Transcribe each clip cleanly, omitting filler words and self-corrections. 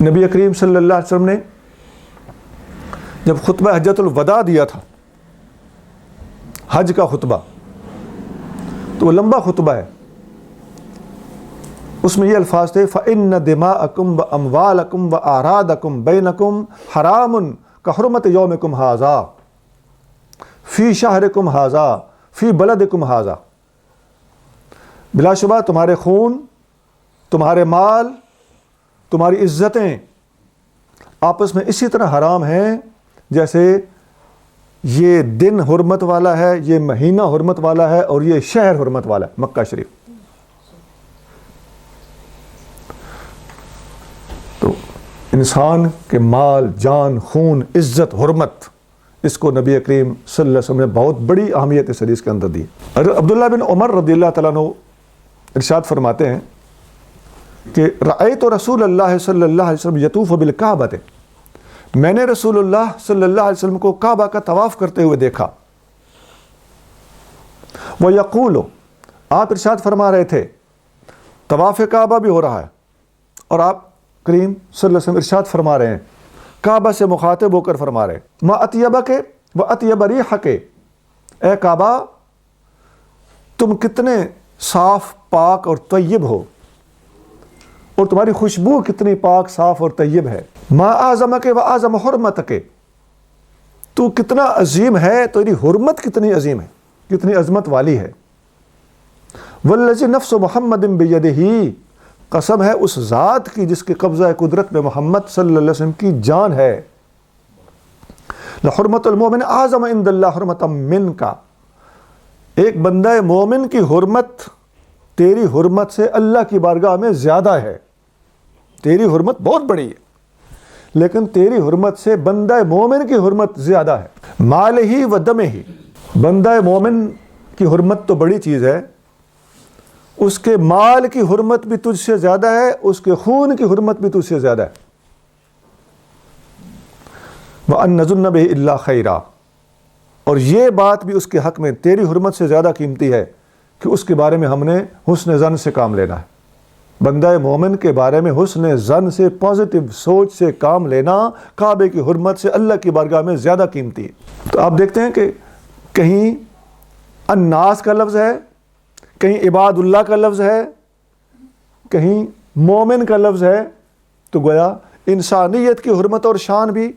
نبی کریم صلی اللہ علیہ وسلم نے جب خطبہ حجۃ الوداع دیا تھا، حج کا خطبہ، تو وہ لمبا خطبہ ہے، اس میں یہ الفاظ تھے فَإِنَّ دِمَاءَكُمْ وَأَمْوَالَكُمْ وَأَعْرَاضَكُمْ بَيْنَكُمْ حَرَامٌ كَحُرْمَةِ يَوْمِكُمْ هَٰذَا فِي شَهْرِكُمْ هَٰذَا فِي بَلَدِكُمْ هَٰذَا۔ بلا شبہ تمہارے خون، تمہارے مال، تمہاری عزتیں آپس میں اسی طرح حرام ہیں جیسے یہ دن حرمت والا ہے، یہ مہینہ حرمت والا ہے، اور یہ شہر حرمت والا ہے، مکہ شریف۔ تو انسان کے مال، جان، خون، عزت، حرمت، اس کو نبی کریم صلی اللہ علیہ وسلم نے بہت بڑی اہمیت اس حدیث کے اندر دی۔ عبداللہ بن عمر رضی اللہ تعالیٰ عنہ ارشاد فرماتے ہیں کہ رأیت رسول اللہ صلی اللہ علیہ وسلم یطوف بالکعبۃ، میں نے رسول اللہ صلی اللہ علیہ وسلم کو کعبہ کا طواف کرتے ہوئے دیکھا۔ وَيَقُولُ، آپ ارشاد فرما رہے تھے، طواف کعبہ بھی ہو رہا ہے، اور آپ کریم صلی اللہ علیہ وسلم ارشاد فرما رہے ہیں، کعبہ سے مخاطب ہو کر فرما رہے ہیں، مَا أَطْيَبَكَ وَأَطْيَبَ رِيحَكَ، اے کعبہ تم کتنے صاف، پاک اور طیب ہو، اور تمہاری خوشبو کتنی پاک، صاف اور طیب ہے۔ مَا أَعْظَمَكَ وَأَعْظَمَ حُرْمَتَكَ، تو کتنا عظیم ہے، تیری حرمت کتنی عظیم ہے، کتنی عظمت والی ہے۔ وَالَّذِي نَفْسُ مُحَمَّدٍ بِيَدِهِ، قسم ہے اس ذات کی جس کے قبضہ قدرت میں محمد صلی اللہ علیہ وسلم کی جان ہے۔ لَحُرْمَةُ الْمُؤْمِنِ أَعْظَمَ عِندَ اللَّهِ حُرْمَةً مِّنْكَ، ایک بندہ مومن کی حرمت تیری حرمت سے اللہ کی بارگاہ میں زیادہ ہے۔ تیری حرمت بہت بڑی ہے، لیکن تیری حرمت سے بندہ مومن کی حرمت زیادہ ہے۔ مالہ و دمہ، بندہ مومن کی حرمت تو بڑی چیز ہے، اس کے مال کی حرمت بھی تجھ سے زیادہ ہے، اس کے خون کی حرمت بھی تجھ سے زیادہ ہے۔ وَأَن نَّظُنَّ بِهِ إِلَّا خَيْرًا، اور یہ بات بھی اس کے حق میں تیری حرمت سے زیادہ قیمتی ہے کہ اس کے بارے میں ہم نے حسن ظن سے کام لینا ہے۔ بندہ مومن کے بارے میں حسن ظن سے، پازیٹیو سوچ سے کام لینا کعبے کی حرمت سے اللہ کی بارگاہ میں زیادہ قیمتی ہے۔ تو آپ دیکھتے ہیں کہ کہیں الناس کا لفظ ہے، کہیں عباد اللہ کا لفظ ہے، کہیں مومن کا لفظ ہے، تو گویا انسانیت کی حرمت اور شان بھی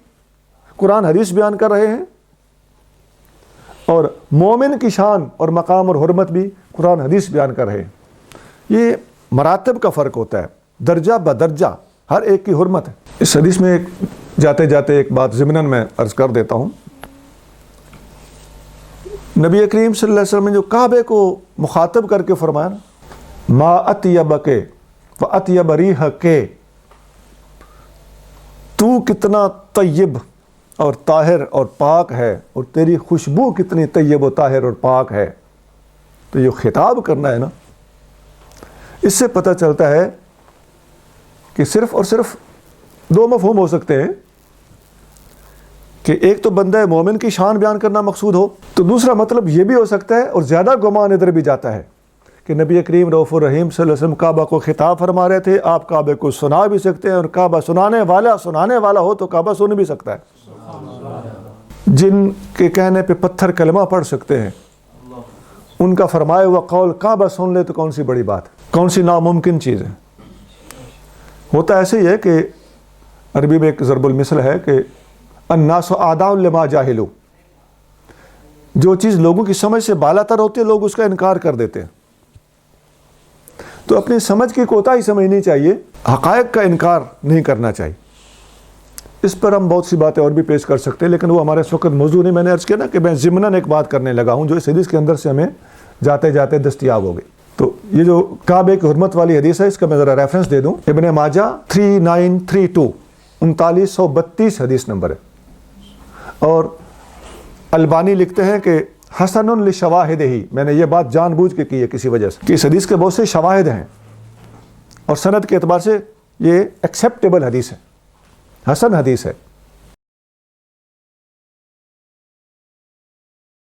قرآن حدیث بیان کر رہے ہیں، اور مومن کی شان اور مقام اور حرمت بھی قرآن حدیث بیان کر رہے ہیں۔ یہ مراتب کا فرق ہوتا ہے، درجہ بدرجہ ہر ایک کی حرمت ہے۔ اس حدیث میں جاتے جاتے ایک بات ضمناً میں عرض کر دیتا ہوں۔ نبی کریم صلی اللہ علیہ وسلم نے جو کعبے کو مخاطب کر کے فرمایا نا، ما اطیبک و اطیب ریحک، تو کتنا طیب اور طاہر اور پاک ہے، اور تیری خوشبو کتنی طیب و طاہر اور پاک ہے۔ تو یہ خطاب کرنا ہے نا، اس سے پتہ چلتا ہے کہ صرف اور صرف دو مفہوم ہو سکتے ہیں، کہ ایک تو بندہ مومن کی شان بیان کرنا مقصود ہو، تو دوسرا مطلب یہ بھی ہو سکتا ہے، اور زیادہ گمان ادھر بھی جاتا ہے، کہ نبی کریم رؤوف الرحیم صلی اللہ علیہ وسلم کعبہ کو خطاب فرما رہے تھے، آپ کعبے کو سنا بھی سکتے ہیں، اور کعبہ سنانے والا ہو تو کعبہ سن بھی سکتا ہے۔ جن کے کہنے پہ پتھر کلمہ پڑھ سکتے ہیں، ان کا فرمایا ہوا قول کعبہ سن لے تو کون سی بڑی بات ہے، کون سی ناممکن چیز ہے۔ ہوتا ایسے ہی ہے کہ عربی میں ایک ضرب المثل ہے کہ الناس اعداء لما جاہلوا، جو چیز لوگوں کی سمجھ سے بالا تر ہوتی ہے لوگ اس کا انکار کر دیتے ہیں۔ تو اپنی سمجھ کی کوتاہی سمجھنی چاہیے، حقائق کا انکار نہیں کرنا چاہیے۔ اس پر ہم بہت سی باتیں اور بھی پیش کر سکتے ہیں، لیکن وہ ہمارے اس وقت موضوع نہیں۔ میں نے عرض کیا نا کہ میں ضمناً ایک بات کرنے لگا ہوں جو اس حدیث کے اندر سے ہمیں جاتے جاتے دستیاب ہو گئی۔ تو یہ جو کعبے کی حرمت والی حدیث ہے، اس کا میں ذرا ریفرنس دے دوں۔ ابن ماجہ 3932 3932 حدیث نمبر ہے، اور البانی لکھتے ہیں کہ حسن لشواہدہ، میں نے یہ بات جان بوجھ کے کی ہے کسی وجہ سے، کہ اس حدیث کے بہت سے شواہد ہیں، اور سند کے اعتبار سے یہ ایکسیپٹیبل حدیث ہے، حسن حدیث ہے۔